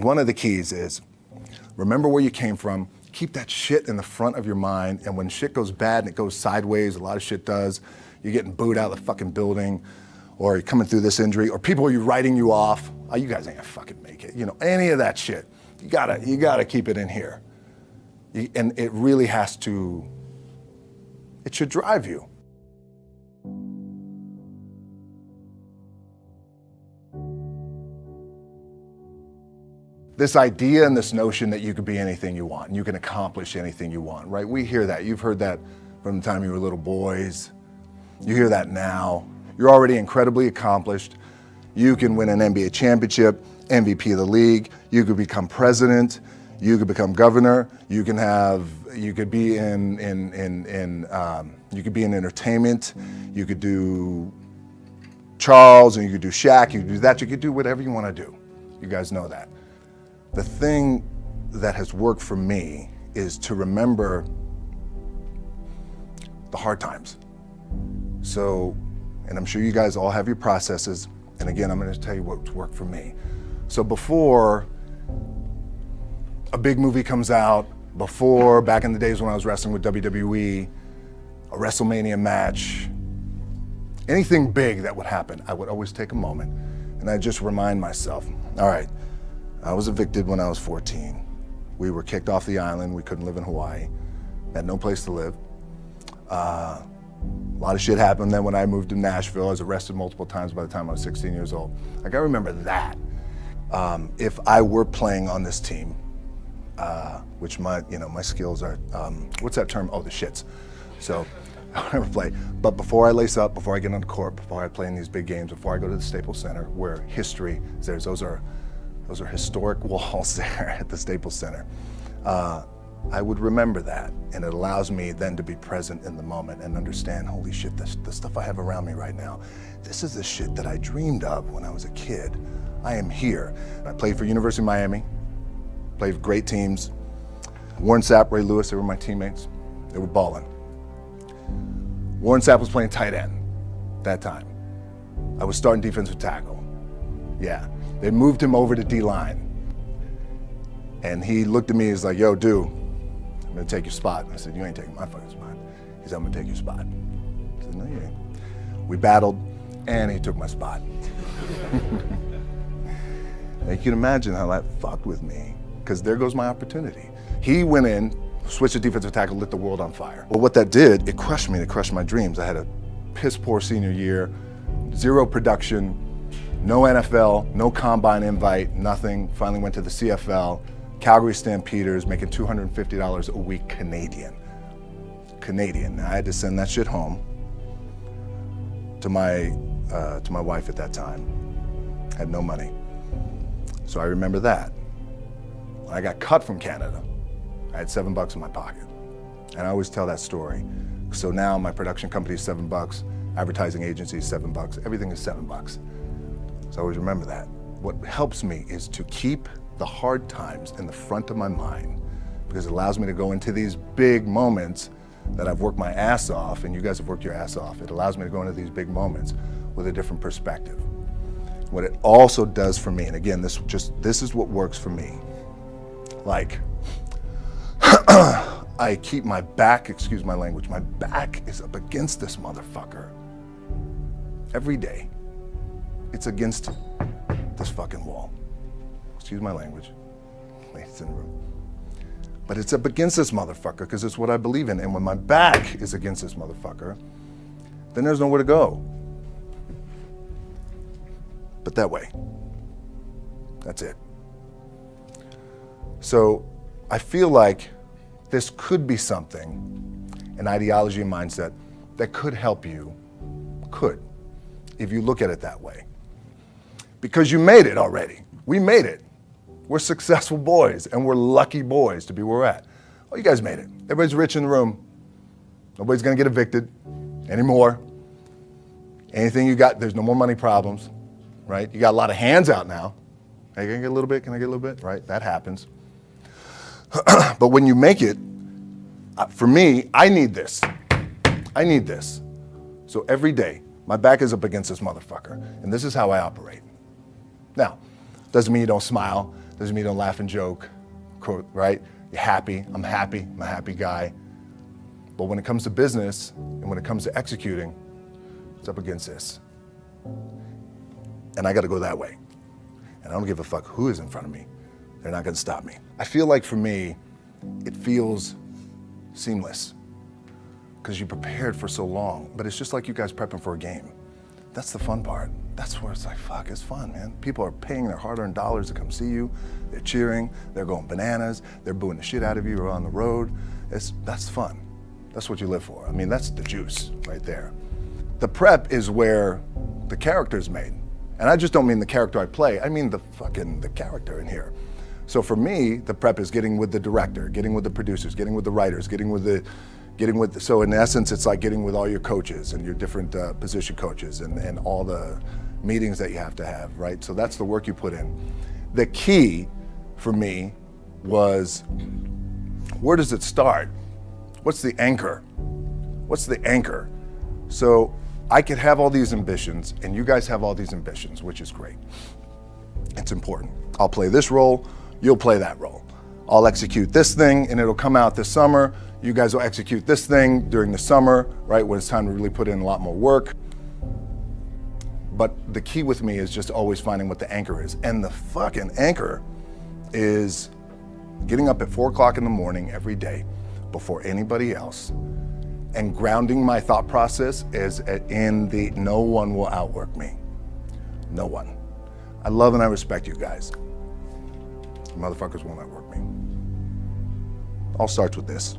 one of the keys is remember where you came from. Keep that shit in the front of your mind. And when shit goes bad and it goes sideways, a lot of shit does, you're getting booed out of the fucking building, or you're coming through this injury, or people are writing you off. Oh, you guys ain't gonna fucking make it. You know, any of that shit. You gotta keep it in here. And it really has to, it should drive you. This idea and this notion that you could be anything you want and you can accomplish anything you want, right? We hear that. You've heard that from the time you were little boys. You hear that now. You're already incredibly accomplished. You can win an NBA championship, MVP of the league. You could become president. You could become governor. You could be in entertainment. You could do Charles, and you could do Shaq. You could do that. You could do whatever you want to do. You guys know that. The thing that has worked for me is to remember the hard times. So, and I'm sure you guys all have your processes. And again, I'm going to tell you what's worked for me. So before a big movie comes out, before back in the days when I was wrestling with WWE, a WrestleMania match, anything big that would happen, I would always take a moment and I'd just remind myself, all right, I was evicted when I was 14. We were kicked off the island. We couldn't live in Hawaii. Had no place to live. A lot of shit happened then when I moved to Nashville. I was arrested multiple times by the time I was 16 years old. I gotta remember that. If I were playing on this team, which my skills are, what's that term? Oh, the shits. So I'll never play. But before I lace up, before I get on the court, before I play in these big games, before I go to the Staples Center, where history is there, those are historic walls there at the Staples Center. I would remember that, and it allows me then to be present in the moment and understand, holy shit, the stuff I have around me right now, this is the shit that I dreamed of when I was a kid. I am here. I played for University of Miami, played for great teams. Warren Sapp, Ray Lewis, they were my teammates. They were balling. Warren Sapp was playing tight end that time. I was starting defensive tackle. Yeah. They moved him over to D-line. And he looked at me, he's like, yo, dude, I'm gonna take your spot. I said, you ain't taking my fucking spot. He said, I'm gonna take your spot. I said, no, you ain't. We battled, and he took my spot. Now you can imagine how that fucked with me, because there goes my opportunity. He went in, switched to defensive tackle, lit the world on fire. Well, what that did, it crushed me, it crushed my dreams. I had a piss poor senior year, zero production, no NFL, no combine invite, nothing. Finally went to the CFL, Calgary Stampeders, making $250 a week Canadian. Now I had to send that shit home to my wife at that time. Had no money. So I remember that. When I got cut from Canada, I had $7 in my pocket. And I always tell that story. So now my production company is $7, advertising agency is $7, everything is $7. So I always remember that. What helps me is to keep the hard times in the front of my mind, because it allows me to go into these big moments that I've worked my ass off, and you guys have worked your ass off. It allows me to go into these big moments with a different perspective. What it also does for me, and again, this is what works for me. Like, I keep my back, excuse my language, my back is up against this motherfucker every day. It's against this fucking wall. Excuse my language, ladies in the room. But it's up against this motherfucker because it's what I believe in. And when my back is against this motherfucker, then there's nowhere to go. But that way. That's it. So I feel like this could be something, an ideology and mindset that could help you, if you look at it that way. Because you made it already. We made it. We're successful boys, and we're lucky boys to be where we're at. Oh, you guys made it. Everybody's rich in the room. Nobody's gonna get evicted anymore. Anything you got, there's no more money problems, right? You got a lot of hands out now. Hey, can I get a little bit? Can I get a little bit? Right, that happens. But when you make it, for me, I need this. I need this. So every day, my back is up against this motherfucker, and this is how I operate. Now, doesn't mean you don't smile, Doesn't mean you don't laugh and joke, quote, right? You're happy, I'm a happy guy. But when it comes to business and when it comes to executing, it's up against this. And I gotta go that way. And I don't give a fuck who is in front of me. They're not gonna stop me. I feel like for me, it feels seamless because you prepared for so long, but it's just like you guys prepping for a game. That's the fun part. That's where it's like, fuck, it's fun, man. People are paying their hard-earned dollars to come see you. They're cheering, they're going bananas, they're booing the shit out of you or on the road. That's fun. That's what you live for. I mean, that's the juice right there. The prep is where the character's made. And I just don't mean the character I play, I mean the character in here. So for me, the prep is getting with the director, getting with the producers, getting with the writers, so in essence, it's like getting with all your coaches and your different position coaches and all the meetings that you have to have, right? So that's the work you put in. The key for me was, where does it start? What's the anchor? What's the anchor? So I could have all these ambitions and you guys have all these ambitions, which is great. It's important. I'll play this role, you'll play that role. I'll execute this thing and it'll come out this summer. You guys will execute this thing during the summer, right? When it's time to really put in a lot more work. But the key with me is just always finding what the anchor is. And the fucking anchor is getting up at 4 o'clock in the morning every day before anybody else and grounding my thought process is in the no one will outwork me. No one. I love and I respect you guys. Motherfuckers won't outwork me. All starts with this.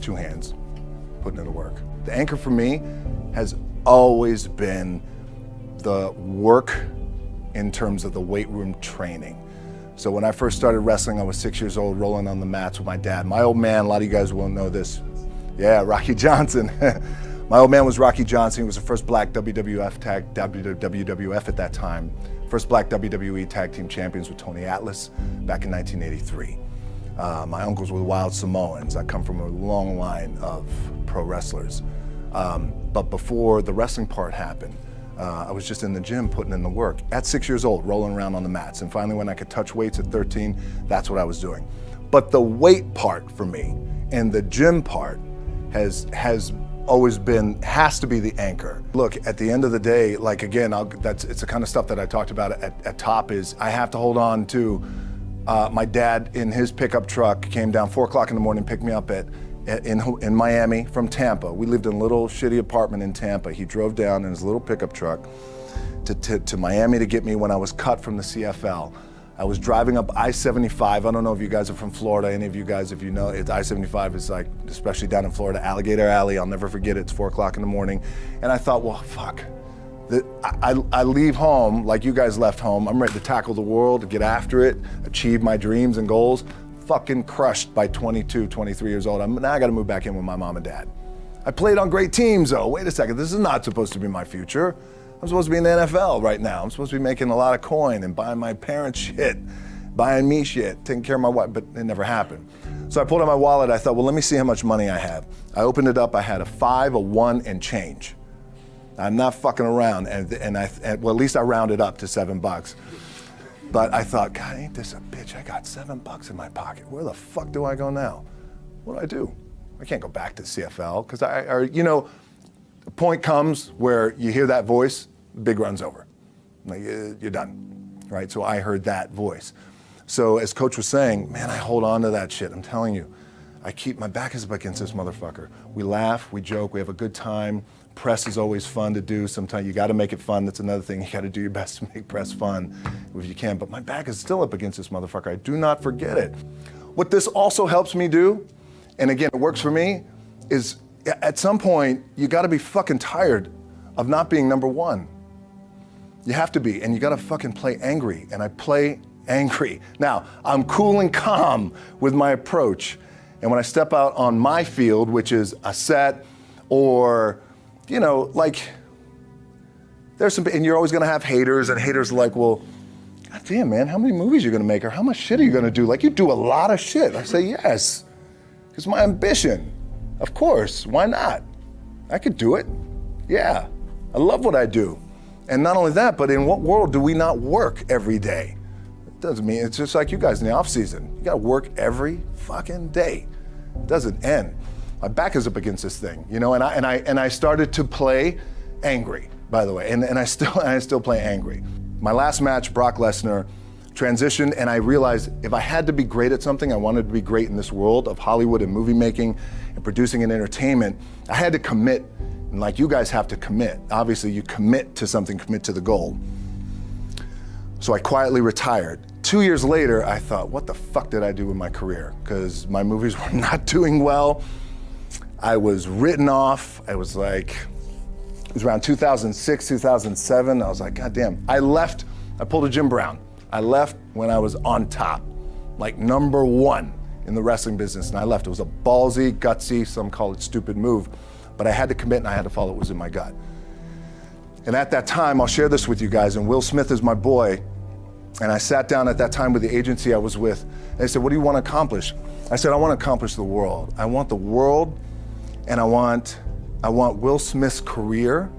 2 hands, putting in the work. The anchor for me has always been the work in terms of the weight room training. So when I first started wrestling, I was 6 years old, rolling on the mats with my dad. My old man, a lot of you guys won't know this. Yeah, Rocky Johnson. My old man was Rocky Johnson. He was the first black WWF at that time. First black WWE tag team champions with Tony Atlas back in 1983. My uncles were wild Samoans. I come from a long line of pro wrestlers. But before the wrestling part happened, I was just in the gym putting in the work. At 6 years old, rolling around on the mats. And finally when I could touch weights at 13, that's what I was doing. But the weight part for me and the gym part has always been, has to be the anchor. Look, at the end of the day, like again, it's the kind of stuff that I talked about at top is I have to hold on to my dad in his pickup truck came down 4 o'clock in the morning, picked me up in Miami from Tampa. We lived in a little shitty apartment in Tampa. He drove down in his little pickup truck to Miami to get me when I was cut from the CFL. I was driving up I-75. I don't know if you guys are from Florida, any of you guys, if you know, I-75 is like, especially down in Florida, Alligator Alley. I'll never forget it. It's 4 o'clock in the morning. And I thought, well, fuck. I leave home like you guys left home. I'm ready to tackle the world, get after it, achieve my dreams and goals. Fucking crushed by 22, 23 years old. Now I gotta move back in with my mom and dad. I played on great teams though. Wait a second, this is not supposed to be my future. I'm supposed to be in the NFL right now. I'm supposed to be making a lot of coin and buying my parents shit, buying me shit, taking care of my wife, but it never happened. So I pulled out my wallet, I thought, well, let me see how much money I have. I opened it up, I had a 5, a 1, and change. I'm not fucking around, and well, at least I rounded up to $7. But I thought, God, ain't this a bitch? I got $7 in my pocket. Where the fuck do I go now? What do I do? I can't go back to CFL, because you know, the point comes where you hear that voice, the big run's over. Like, you're done, right? So I heard that voice. So as Coach was saying, man, I hold on to that shit, I'm telling you. My back is up against this motherfucker. We laugh, we joke, we have a good time. Press is always fun to do. Sometimes you gotta make it fun. That's another thing. You gotta do your best to make press fun if you can. But my back is still up against this motherfucker. I do not forget it. What this also helps me do, and again, it works for me, is at some point, you gotta be fucking tired of not being number one. You have to be, and you gotta fucking play angry, and I play angry. Now, I'm cool and calm with my approach, and when I step out on my field, which is a set, or, you know, like, there's some, and you're always gonna have haters, and haters are like, well, God damn, man, how many movies are you gonna make, or how much shit are you gonna do? Like, you do a lot of shit. I say, yes, it's my ambition. Of course, why not? I could do it, yeah. I love what I do. And not only that, but in what world do we not work every day? Doesn't mean, it's just like you guys in the off season. You gotta work every fucking day. It doesn't end. My back is up against this thing, you know, and I started to play angry, by the way, and I still play angry. My last match, Brock Lesnar, transitioned, and I realized if I had to be great at something, I wanted to be great in this world of Hollywood and movie making and producing and entertainment, I had to commit, and like you guys have to commit. Obviously, you commit to something, commit to the goal. So I quietly retired. 2 years later, I thought, what the fuck did I do with my career? Because my movies were not doing well. I was written off. I was like, it was around 2006, 2007. I was like, God damn. I left, I pulled a Jim Brown. I left when I was on top, like #1 in the wrestling business, and I left. It was a ballsy, gutsy, some call it stupid move, but I had to commit and I had to follow what was in my gut. And at that time, I'll share this with you guys, and Will Smith is my boy, and I sat down at that time with the agency I was with, and they said, what do you want to accomplish? I said, I want to accomplish the world. I want the world, and I want Will Smith's career,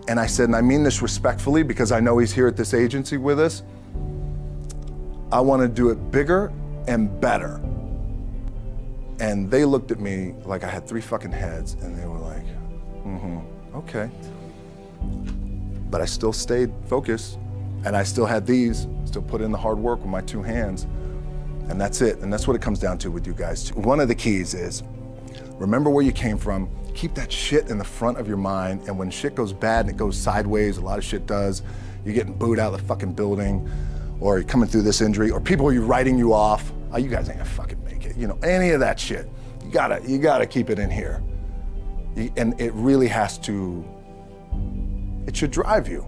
and I said, and I mean this respectfully because I know he's here at this agency with us, I want to do it bigger and better. And they looked at me like I had 3 fucking heads, and they were like, okay. But I still stayed focused, and I still had still put in the hard work with my 2 hands, and that's it. And that's what it comes down to with you guys. One of the keys is, remember where you came from, keep that shit in the front of your mind, and when shit goes bad and it goes sideways, a lot of shit does, you're getting booed out of the fucking building, or you're coming through this injury, or people are writing you off, oh, you guys ain't gonna fucking make it, you know, any of that shit. You gotta keep it in here. And it really has to, it should drive you.